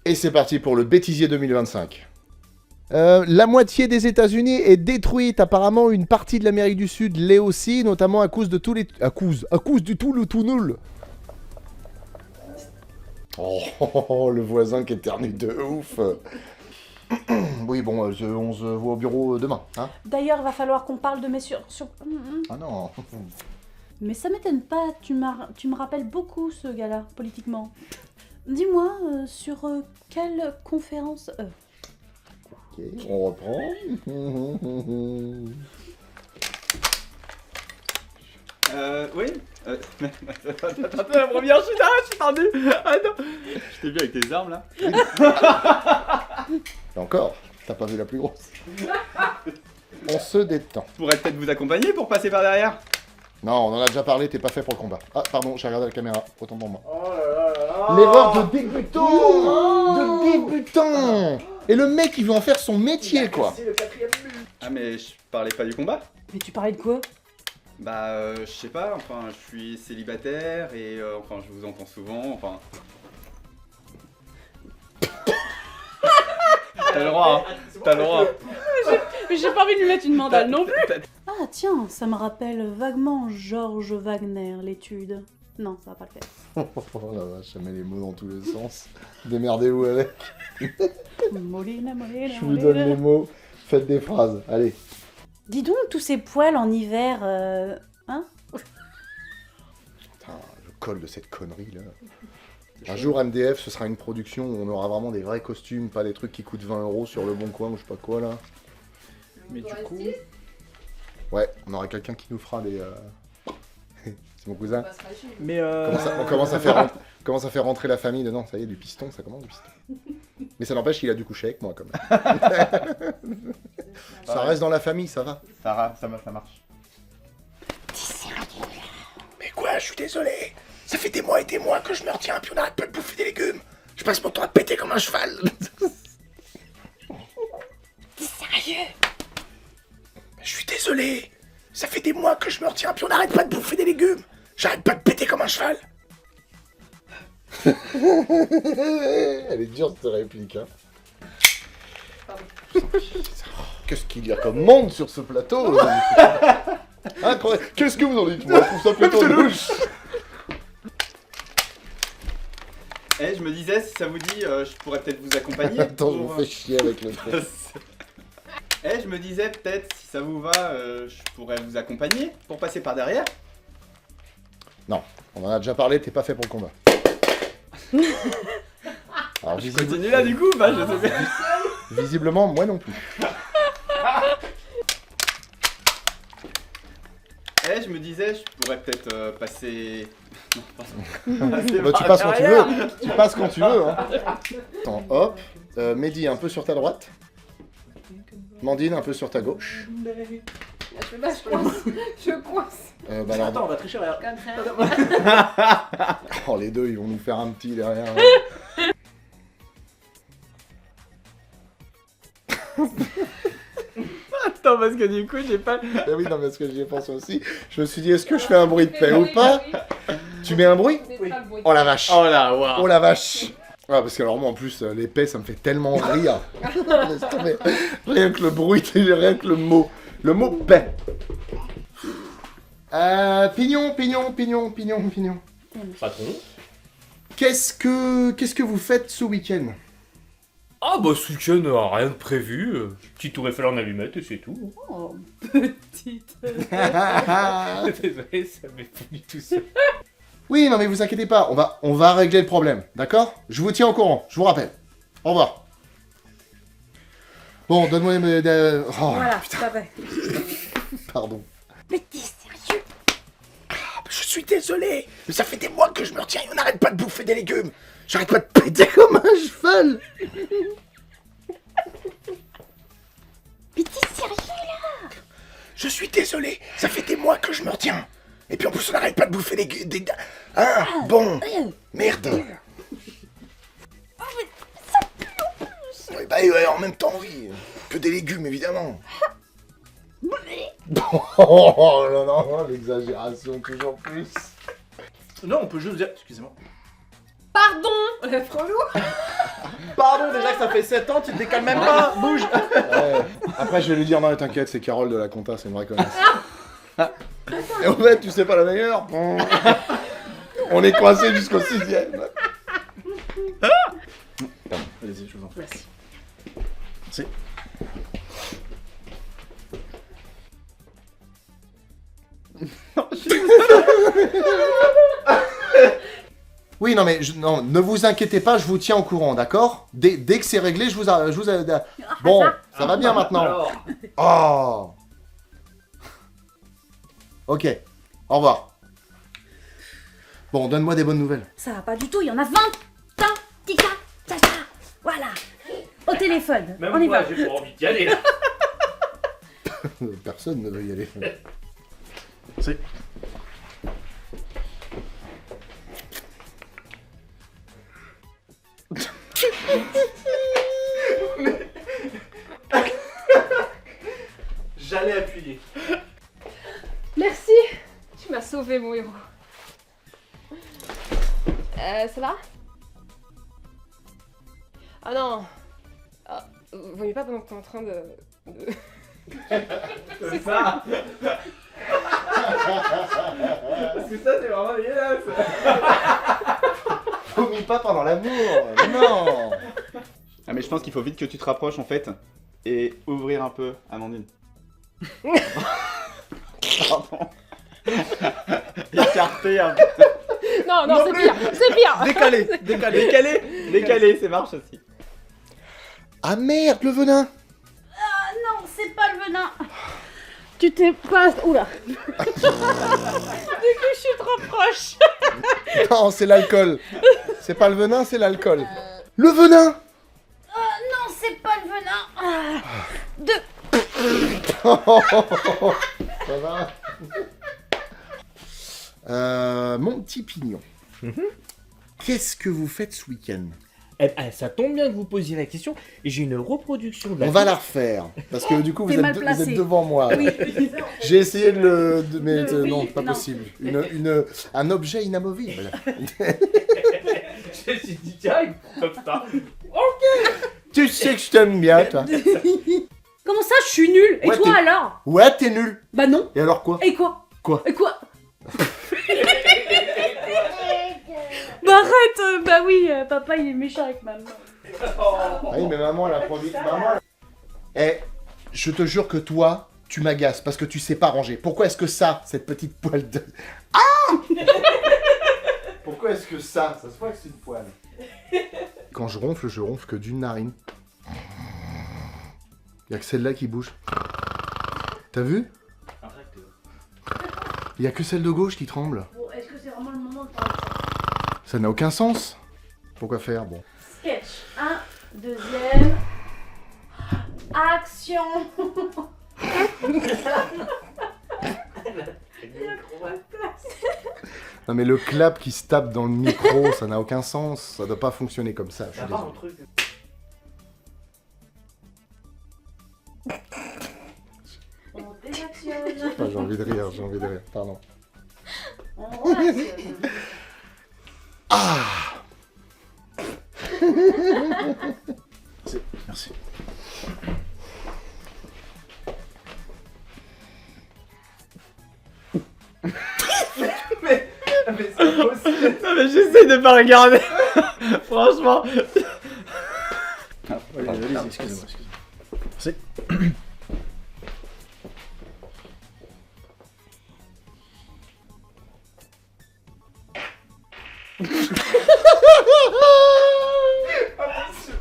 Et c'est parti pour le bêtisier 2025. La moitié des États-Unis est détruite. Apparemment, une partie de l'Amérique du Sud l'est aussi, notamment à cause de tous les... À cause du tout le tout nul. Oh, le voisin qui éternue de ouf. Oui, bon, on se voit au bureau demain, hein. D'ailleurs, va falloir qu'on parle de mes Ah non. Mais ça m'étonne pas, tu me rappelles beaucoup ce gars-là, politiquement. Dis-moi, sur quelle conférence... Ok, on reprend. Oui. Attends, la première chute, je suis perdu. Ah non. Je t'ai vu avec tes armes là. Et encore, t'as pas vu la plus grosse. On se détend. Je pourrais peut-être vous accompagner pour passer par derrière. Non, on en a déjà parlé, t'es pas fait pour le combat. Ah, pardon, j'ai regardé la caméra, autant pour moi. Oh là là. L'erreur de débutant. De débutant. Et le mec, il veut en faire son métier, quoi. Ah mais je parlais pas du combat. Mais tu parlais de quoi? Bah je sais pas, enfin je suis célibataire et enfin je vous entends souvent, enfin... T'as le droit, hein. T'as le droit. Mais j'ai pas envie de lui mettre une mandale non plus. Ah tiens, ça me rappelle vaguement Georges Wagner, l'étude. Non, ça va pas le faire. Oh la vache, ça met les mots dans tous les sens. Démerdez-vous avec. Molina, molina, Je vous donne les mots, faites des phrases, allez. Dis donc, tous ces poils en hiver, hein? Putain, le col de cette connerie là. Un jour MDF, ce sera une production où on aura vraiment des vrais costumes, pas des trucs qui coûtent 20 € sur le bon coin ou je sais pas quoi là. Mais du coup... Ouais, on aura quelqu'un qui nous fera les... C'est mon cousin. Mais On commence à faire rentrer la famille dedans, ça y est, du piston, ça commence du piston. Mais ça n'empêche qu'il a dû coucher avec moi quand même. Ça reste dans la famille, ça va. ça marche. Mais quoi, je suis désolé. Ça fait des mois et des mois que je me retiens, puis on n'arrête pas de bouffer des légumes. Je passe mon temps à péter comme un cheval. T'es sérieux? Je suis désolé. Ça fait des mois que je me retiens, puis on n'arrête pas de bouffer des légumes. J'arrête pas de péter comme un cheval. Elle est dure cette réplique, hein. Qu'est-ce qu'il y a comme monde sur ce plateau? Incroyable. Qu'est-ce que vous en dites? Moi, je trouve ça plutôt louche. Eh, je me disais, si ça vous dit, je pourrais peut-être vous accompagner. Attends, je vous fais chier avec le truc. Eh, je me disais, peut-être, si ça vous va, je pourrais vous accompagner pour passer par derrière. Non, on en a déjà parlé, t'es pas fait pour le combat. Alors, Je continue là, du coup, bah, je sais pas. visiblement, moi non plus. Eh, je me disais, je pourrais peut-être passer... Non, passer Bah, tu par passes quand tu derrière. veux. Tu passes quand tu veux. Hein. Attends, hop. Mehdi, un peu sur ta droite. Mandine, un peu sur ta gauche. Je coince. Bah, alors, Attends, on va tricher, regarde. Comme ça. oh, les deux, ils vont nous faire un petit derrière. Attends, parce que du coup, j'ai pas... Eh oui, non, parce que j'y ai pensé aussi. Je me suis dit, est-ce que je fais un bruit de paix ou pas? Tu mets un bruit? Mais pas le bruit. Oh la vache. Oh là, waouh. Oh la vache. Ah, parce que alors moi en plus, l'épée ça me fait tellement rire. Laisse tomber. Rien que le bruit, rien que le mot. Le mot paix. Pignon. Patron. Qu'est-ce que vous faites ce week-end? Ah bah ce week-end, rien de prévu. Petit tour Eiffel en allumette et c'est tout. Oh, petite... Désolé, ça m'est venu tout seul. Oui, non mais vous inquiétez pas, on va régler le problème, d'accord? Je vous tiens au courant, je vous rappelle. Au revoir. Bon, donne-moi mes... Oh, Voilà, ça va. pardon. Mais t'es sérieux? Je suis désolé, mais ça fait des mois que je me retiens et on n'arrête pas de bouffer des légumes. J'arrête pas de péter comme un cheval. Mais t'es sérieux là? Je suis désolé, ça fait des mois que je me retiens. Et puis en plus on n'arrête pas de bouffer des... Ah, bon, merde. Oh mais ça pue en plus. Oui, bah ouais, en même temps, oui. Que des légumes, évidemment. Oh non, l'exagération toujours plus. Non, on peut juste dire... Excusez-moi. Pardon. Frelou. pardon, déjà que ça fait 7 ans, tu te décales même pas. Bouge. Ouais. Après, je vais lui dire, non, mais t'inquiète, c'est Carole de la compta, c'est une vraie connasse. Et en fait, tu sais pas la meilleure. On est coincé jusqu'au 6ème. Pardon, allez-y, je vous en prie. Merci. Merci. Oui, non, mais non, ne vous inquiétez pas, je vous tiens au courant, d'accord dès que c'est réglé, je vous... Bon, ça va bien maintenant. Alors, Oh. Ok, au revoir. Bon, donne-moi des bonnes nouvelles. Ça va pas du tout, il y en a 20. Tika, tata. Voilà. Au téléphone. Même On y moi, va. j'ai pas envie d'y aller là. Personne ne veut y aller. c'est... J'allais appuyer. Merci. Tu m'as sauvé, mon héros. Ça va? Ah non. Ah, vaut mieux pas pendant que t'es en train de... C'est ça. Parce que ça, c'est vraiment dégueulasse. Vomis pas pendant l'amour. Non. Ah, mais je pense qu'il faut vite que tu te rapproches en fait et ouvrir un peu, Amandine. Pardon. Écarter un peu. Non, Non c'est plus. pire, c'est pire. Décaler, ça marche aussi. Ah merde, le venin. Non, c'est pas le venin. Tu t'es pas... Oula. Du coup, je suis trop proche. Non, c'est l'alcool. C'est pas le venin, c'est l'alcool. Le venin. Non, c'est pas le venin. Ça va. Mon petit pignon. Qu'est-ce que vous faites ce week-end? Eh ben, ça tombe bien que vous posiez la question. Et j'ai une reproduction de la... On va la refaire. Parce que du coup, vous T'es mal êtes placé. devant moi. Oui. J'ai essayé de le... mais Oui, non, pas non. possible. Un objet inamovible. Je me suis dit, tiens, il me prend comme ça. Tu sais que je t'aime bien, toi. Comment ça, je suis nulle? Et Ouais, toi t'es- alors? Ouais, t'es nul. Bah non. Et alors quoi? Et quoi? Quoi? Et quoi? Bah arrête, bah oui, papa il est méchant avec maman. Ah oui, mais maman, elle a produit... Maman, Eh, je te jure que toi, tu m'agaces parce que tu sais pas ranger. Pourquoi est-ce que ça, cette petite poêle de... Ah Pourquoi est-ce que ça se voit que c'est une poêle. Quand je ronfle que d'une narine. Il y a que celle-là qui bouge. T'as vu? Il y a que celle de gauche qui tremble. Bon, est-ce que c'est vraiment le moment de parler de ça? Ça n'a aucun sens. Pourquoi faire? Bon. Sketch. 1, deuxième. Action. Non mais le clap qui se tape dans le micro, ça n'a aucun sens. Ça doit pas fonctionner comme ça. Je suis désolé. On désactionne. Ah, j'ai envie de rire, pardon. On réactionne. Merci. mais c'est impossible. Non mais j'essaie de pas regarder. Franchement. Allez, excusez-moi. Merci.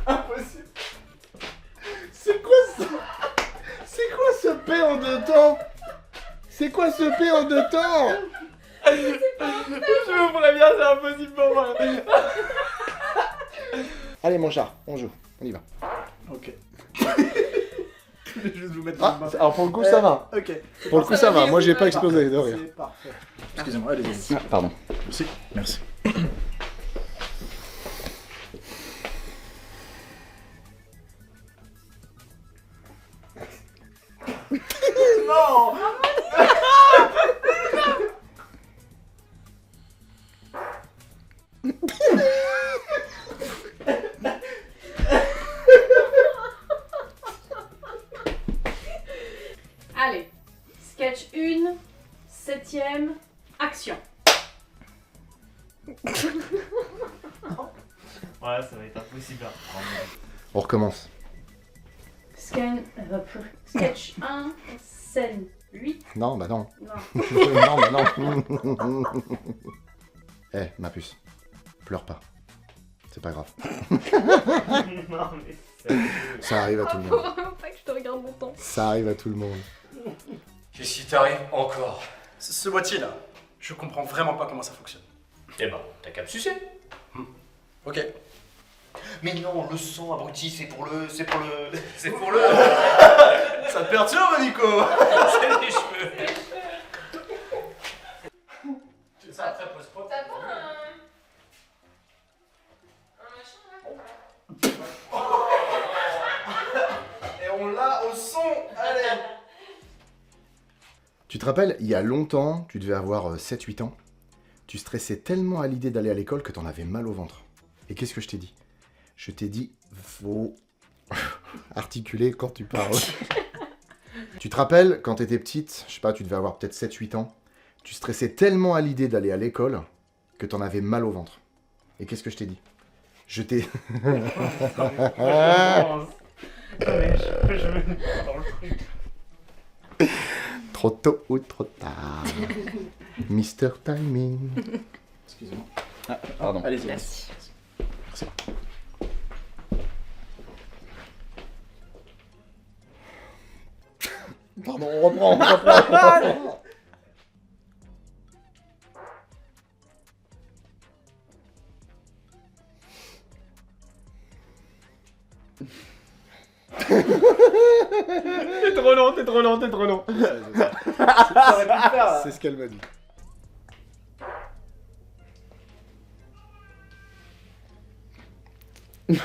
Impossible. C'est quoi ça? C'est quoi ce P en deux temps? C'est quoi ce P en deux temps? Je vous préviens, c'est impossible pour moi. Allez mon chat, on joue, on y va. Ok. Je vais juste vous mettre Ah, dans le bain. alors pour le coup ça va. Ok. Pour le coup ça va, moi j'ai pas explosé de rire. C'est parfait. Excusez-moi, allez-y. Ah, pardon. Merci. Merci. Non. possible. On recommence. Sketch 1, scène 8. Non, bah non. Non. Non, bah non. Eh, ma puce. Pleure pas. C'est pas grave. Non, mais Ça arrive à tout le Faut monde. vraiment pas que je te regarde longtemps. Ça arrive à tout le monde. Qu'est-ce qui t'arrive encore? Ce boîtier là, je comprends vraiment pas comment ça fonctionne. Eh ben, t'as qu'à me sucer. Ok. Mais non, le sang, abruti, c'est pour le... C'est pour le... Ça te perturbe, Nico? C'est les cheveux. Ça après pose pas. T'as pas un machin là? Et on l'a au son, allez. Tu te rappelles, il y a longtemps, tu devais avoir 7-8 ans, tu stressais tellement à l'idée d'aller à l'école que t'en avais mal au ventre. Et qu'est-ce que je t'ai dit? Je t'ai dit, faut articuler quand tu parles. Tu te rappelles, quand t'étais petite, je sais pas, tu devais avoir peut-être 7-8 ans, tu stressais tellement à l'idée d'aller à l'école que t'en avais mal au ventre. Et qu'est-ce que je t'ai dit? Je t'ai... Non, mais je me mets pas dans le truc. Trop tôt ou trop tard. Mister Timing. Excusez-moi. Ah, pardon. Allez-y. Merci. Pardon, on reprend. T'es trop long, t'es trop long, t'es trop long. C'est ce qu'elle m'a dit. Non,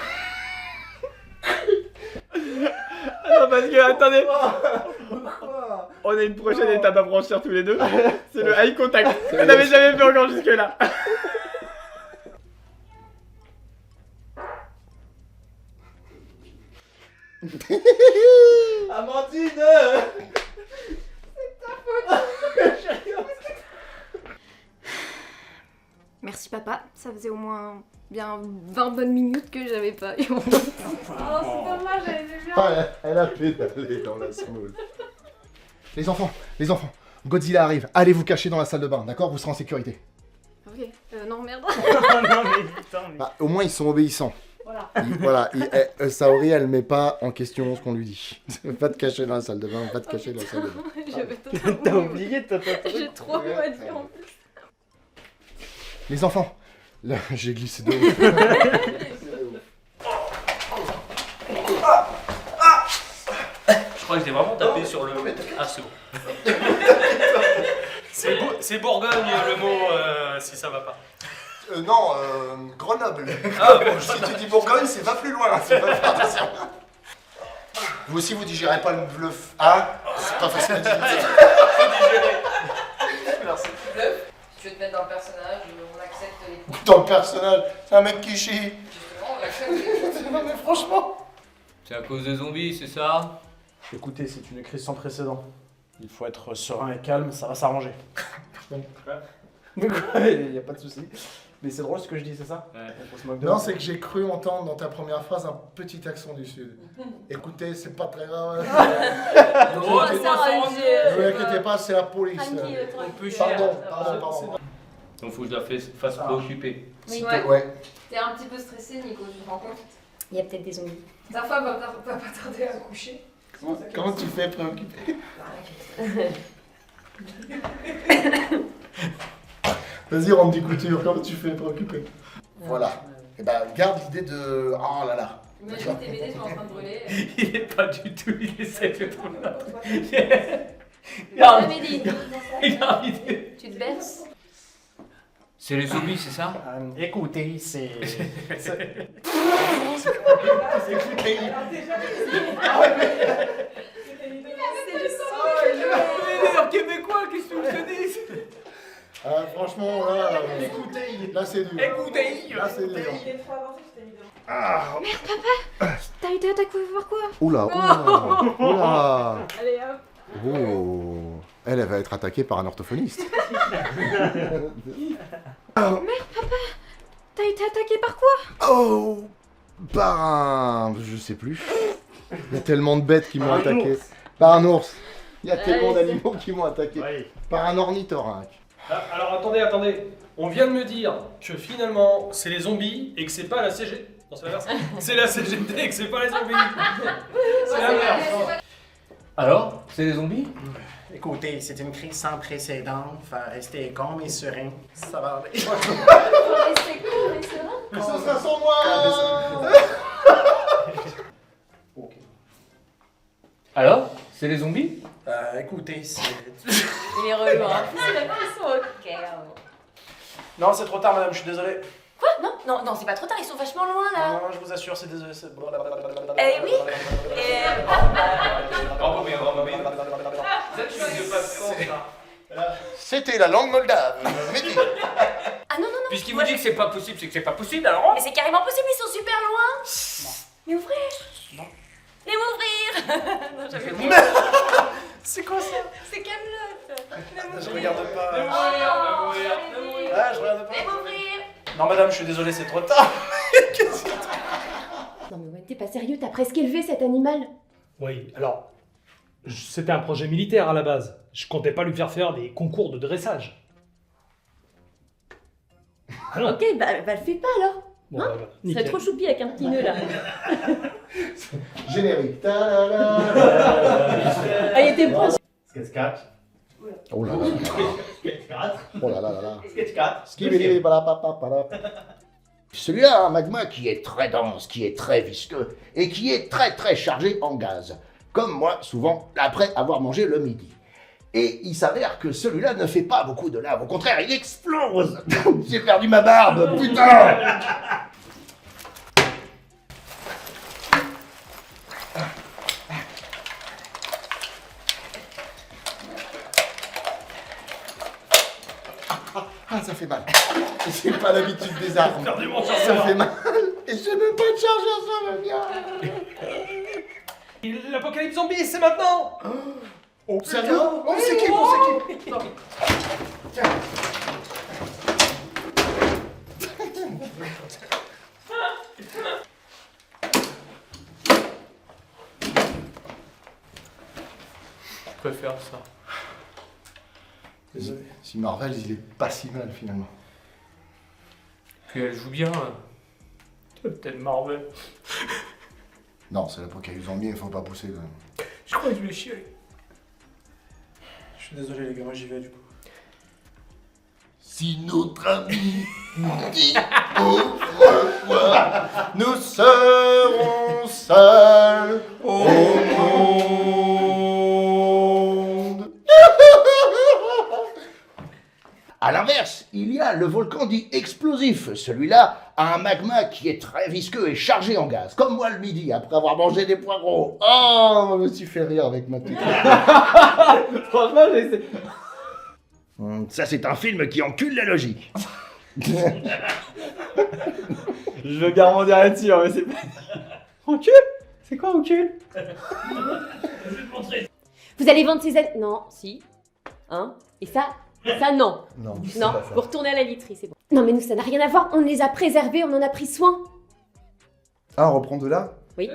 parce que, attendez. On a une prochaine étape à franchir tous les deux. C'est le eye contact. On n'avait jamais fait encore jusque-là. Amandine. Merci papa, ça faisait au moins bien 20 bonnes minutes que j'avais pas eu. Oh, c'est dommage, elle était bien. Ah, elle a pédalé dans la semoule. Les enfants, Godzilla arrive. Allez vous cacher dans la salle de bain, d'accord? Vous serez en sécurité. Ok, non merde. Non, mais putain, mais... Bah, au moins, ils sont obéissants. Voilà. Voilà, Saori, elle met pas en question ce qu'on lui dit. Va te cacher dans la salle de bain, va te cacher dans la salle de bain. J'avais totalement T'as oublié, t'as pas J'ai trop pas dit en plus. Les enfants, là, j'ai glissé de haut. Je crois que j'ai vraiment tapé sur le... Ah, c'est bon. C'est Bourgogne le mot, si ça va pas. Non, Grenoble. Ah, bon, Si tu dis Bourgogne, c'est pas plus loin. C'est pas attention. Vous aussi, vous digérez pas le bluff. Hein? C'est pas facile à dire. Merci. Tu veux te mettre dans le personnage, on accepte les coups. Dans le personnage, c'est un mec qui chie. Justement, on accepte les coups. Non mais franchement. C'est à cause des zombies, c'est ça? Écoutez, c'est une crise sans précédent. Il faut être serein et calme, ça va s'arranger. Mais quoi? Il y a pas de souci. Mais c'est drôle ce que je dis, c'est ça? Ouais. On se moque de Non, moi. c'est que j'ai cru entendre dans ta première phrase un petit accent du sud. Écoutez, c'est pas très grave. Comment ça Ne vous inquiétez pas, c'est la police. Tranquille, On peut tranquille. Pardon. Donc faut que je la fasse préoccuper. Oui, Ouais. T'es un petit peu stressé, Nico, tu te rends compte? Il y a peut-être des zombies. Ta femme va pas tarder à coucher. Comment tu fais préoccupé? Vas-y, rentre des coutures, comment tu fais préoccupé? Voilà. Et ben, garde l'idée de. Oh là là. Imagine tes BD sont en train de brûler. Il est pas du tout, il essaie de trouver un truc. J'avais dit. Regarde l'idée. Tu te berces. C'est les zombies, c'est ça? Écoutez, c'est. En québécois, qu'est-ce que tu veux que je te dise? Ah, franchement, là. Là, c'est dur. Écoutez. Là, c'est dur. T'as été attaqué par quoi? Oula, oula, oula. Allez hop. Oh. Elle va être attaquée par un orthophoniste. T'as été attaqué par quoi? Oh. Par un... je sais plus. Il y a tellement de bêtes qui m'ont attaqué. Par un ours. Il y a tellement d'animaux qui m'ont attaqué. Oui. Par un ornithorynque. Ah, alors attendez. On vient de me dire que finalement c'est les zombies et que c'est pas la CG. Non, c'est l'inverse. C'est la CGT et que c'est pas les zombies. C'est l'inverse. Alors, c'est les zombies? Écoutez, c'est une crise sans précédent. Faut rester calme et serein. Ça va aller. Faut rester cool et serein. Mais ça sera sans moi. Ok. Alors, c'est les zombies? Écoutez, c'est... Il est relou, hein. Ils sont ok. Hein. Non, c'est trop tard, madame, je suis désolé. Quoi? Non, c'est pas trop tard, ils sont vachement loin là. Non, je vous assure, c'est désolé. C'est... Eh oui. C'était la langue moldave. Ah non. Puisqu'il vous dit que c'est pas possible, c'est que c'est pas possible, alors? Mais c'est carrément possible, ils sont super loin. Mais ouvrez. Non. Mais m'ouvrir. Non, j'avais pas. C'est quoi ça? C'est Camelot. Je regarde pas. Oh, Ah, je regarde pas. mais m'ouvrir. Non, madame, je suis désolé, c'est trop tard. Non mais ouais, t'es pas sérieux, t'as presque élevé cet animal. Oui, alors, c'était un projet militaire à la base. Je comptais pas lui faire des concours de dressage. Ah non. Ok, bah le fais pas alors. Bon, Hein bah, Ce serait nickel. trop choupi avec un petit nœud là. Générique. Ah, il était proche. Sketch 4. Oh là là. Sketch 4. Oh là là là là. Sketch 4. Celui-là a un magma qui est très dense, qui est très visqueux et qui est très très chargé en gaz. Comme moi, souvent, après avoir mangé le midi. Et il s'avère que celui-là ne fait pas beaucoup de lave. Au contraire, il explose. J'ai perdu ma barbe, putain. Ah, ça fait mal. J'ai pas l'habitude des armes. Ça fait mal. Et j'ai même pas de chargeur, ça va bien. L'apocalypse zombie, c'est maintenant. Oh, sérieux? On s'équipe, on s'équipe. Tiens. Je préfère ça. Désolé. Si Marvel, il est pas si mal finalement. Puis elle joue bien. Peut-être Marvel. Non, c'est l'apocalypse zombie, il faut pas pousser quand même. Je crois que je vais chier. Je suis désolé, les gars, moi j'y vais du coup. Si notre ami dit Au revoir, nous serons seuls au monde. À l'inverse, il y a le volcan dit explosif. Celui-là a un magma qui est très visqueux et chargé en gaz, comme moi le midi après avoir mangé des poireaux. Oh, je me suis fait rire avec ma petite. Franchement, j'ai essayé. Ça, c'est un film qui encule la logique. Je veux carrément dire là-dessus, hein, mais c'est pas. Encule? C'est quoi encule? Vous allez vendre ces ailes. Non, si. Hein? Et ça non. Non, c'est Non, pas ça. vous retournez à la literie, c'est bon. Non mais nous ça n'a rien à voir, on les a préservés, on en a pris soin. Ah, on reprend de là? Oui.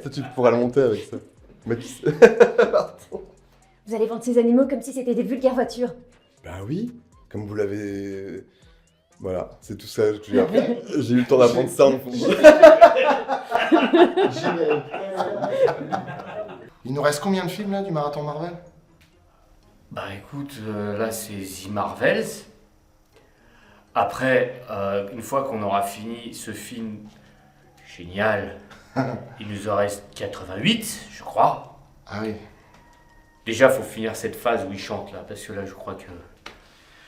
Ça, tu pourras le monter avec ça. Mais tu sais- Vous allez vendre ces animaux comme si c'était des vulgaires voitures. Bah oui, comme vous l'avez... Voilà, c'est tout ça que j'ai appris. J'ai eu le temps d'apprendre ça en fond. Générique. Il nous reste combien de films là du marathon Marvel? Bah écoute, là c'est The Marvels. Après, une fois qu'on aura fini ce film génial, il nous en reste 88, je crois. Ah oui. Déjà, faut finir cette phase où ils chantent là, parce que là, je crois que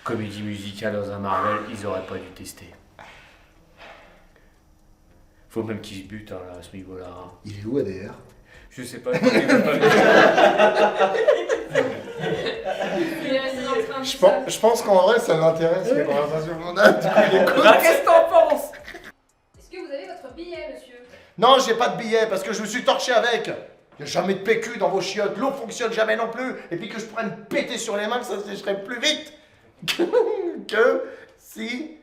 comédie musicale dans un Marvel, ils auraient pas dû tester. Faut même qu'ils se butent hein, là, à ce niveau-là. hein. Il est où ADR? Je sais pas. Je pense qu'en vrai ça l'intéresse les conversations qu'on a. Du coup, il écoute. Qu'est-ce que t'en penses? Est-ce que vous avez votre billet, monsieur? Non, j'ai pas de billet parce que je me suis torché avec. Il n'y a jamais de PQ dans vos chiottes, l'eau fonctionne jamais non plus. Et puis que je pourrais me péter sur les mains, que ça sécherait plus vite que si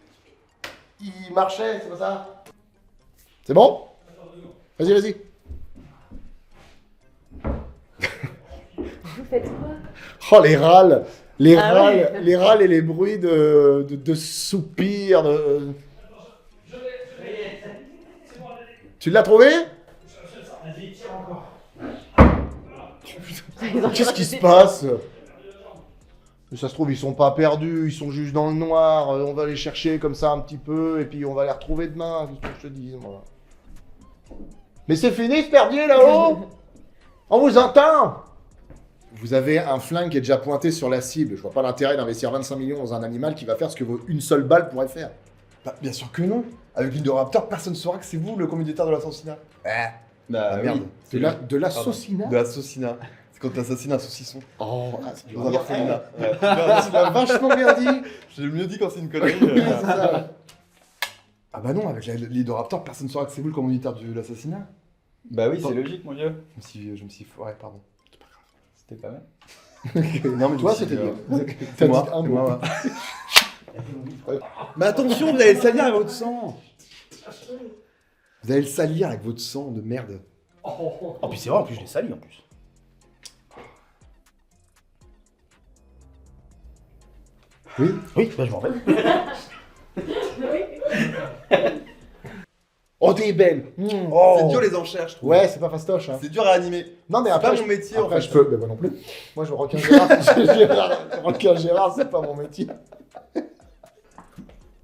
il marchait, c'est pas ça? C'est bon? Vas-y, vas-y. Vous faites quoi? Oh, les râles! Les Ah râles, ouais. les râles et les bruits de soupirs. Tu l'as trouvé? Qu'est-ce qui se passe? Ça se trouve, ils sont pas perdus, ils sont juste dans le noir. On va les chercher comme ça un petit peu, et puis on va les retrouver demain. Qu'est-ce que je te dis, moi? Mais c'est fini ce perdier là-haut? On vous entend? Vous avez un flingue qui est déjà pointé sur la cible. Je vois pas l'intérêt d'investir 25 millions dans un animal qui va faire ce que une seule balle pourrait faire. Bah, bien sûr que non. Avec l'Indoraptor, personne ne saura que c'est vous le commanditaire de l'assassinat. Bah merde. oui. De l'assassinat? De l'assassinat. C'est quand t'assassines un saucisson. Oh, c'est du Dans un orphelinat. Ouais. Tu l'as vachement bien dit. J'ai mieux dit quand c'est une connerie. C'est ça. Ah bah non, avec l'Indoraptor, personne ne saura que c'est vous le commanditaire de l'assassinat. Bah oui, c'est logique, mon vieux. Je me suis foiré, pardon. C'était pas mal. Non mais Toi, c'était bien. C'est T'as moi, dit un c'est mot. moi. Mais attention, vous allez le salir avec votre sang. Vous allez le salir avec votre sang de merde. Oh, puis c'est vrai, en plus, je l'ai sali en plus. Oui. Oui, bah je m'en vais. Oh, t'es belle. C'est dur les enchères, je trouve. Ouais, c'est pas fastoche. Hein. C'est dur à animer. Non, mais C'est après, pas mon métier, en après, fait. je peux. Mais moi non plus. Moi, je requin Gérard. Requin Gérard, c'est pas mon métier.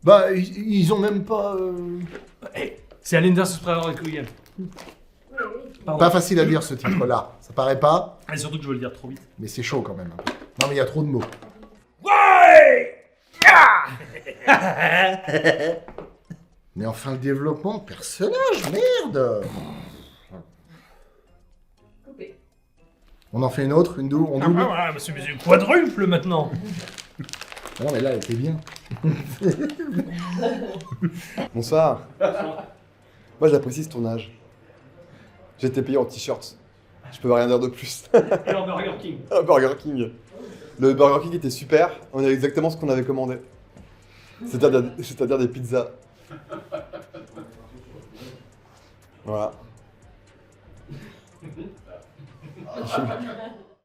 Bah, ils ont même pas. C'est Alien vs Predator Requiem. Pardon. Pas facile à dire ce titre-là. Ça paraît pas, Et surtout que je veux le dire trop vite. mais c'est chaud quand même. Non, mais il y a trop de mots. Mais enfin, le développement de personnage, merde. On en fait une autre, une double, on double. Ah, c'est une quadruple maintenant. Non, mais là, elle était bien. Bonsoir. Moi j'apprécie ce tournage. J'ai été payé en t-shirt. Je peux rien dire de plus. Et en Burger King. Un Burger King. Le Burger King était super. On a exactement ce qu'on avait commandé. C'est-à-dire des pizzas. Voilà.